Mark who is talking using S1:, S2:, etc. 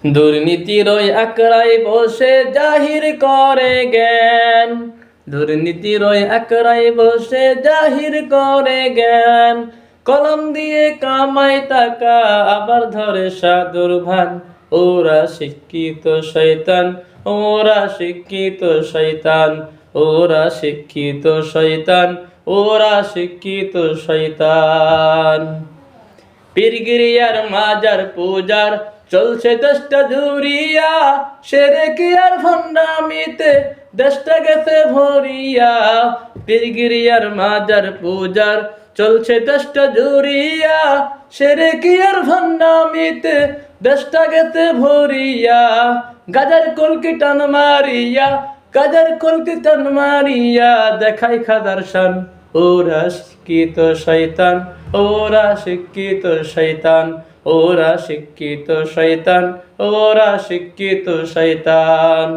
S1: দুর্নীতির ওই আকড়ায় বসে জাহির করে জ্ঞান, দুর্নীতির ওই আকড়ায় বসে জাহির করে জ্ঞান। কলম দিয়ে কামাই টাকা আবার ধরে সাধুর ভান। ওরা শিক্ষিত শয়তান, ওরা শিক্ষিত শয়তান, ওরা শিক্ষিত শয়তান, ওরা শিক্ষিত শয়তান। পীরগিরিয়ার মাজার পূজার চলছে দেশটা জুড়িয়া, শিরকি আর ভণ্ডামিতে দেশটা গেছে ভরিয়া। পীরগিরিয়ার মাজার পূজার চলছে দেশটা জুড়িয়া, শিরকি আর ভণ্ডামিতে দেশটা গেছে ভরিয়া। গাজার কলকি টান মারিয়া, গাজার কলকি টান মারিয়া দেখাই খাদার শান। ওরা শিক্ষিত শয়তান, ওরা শিক্ষিত শয়তান, ওরা শিক্ষিত শয়তান, ওরা শিক্ষিত শয়তান।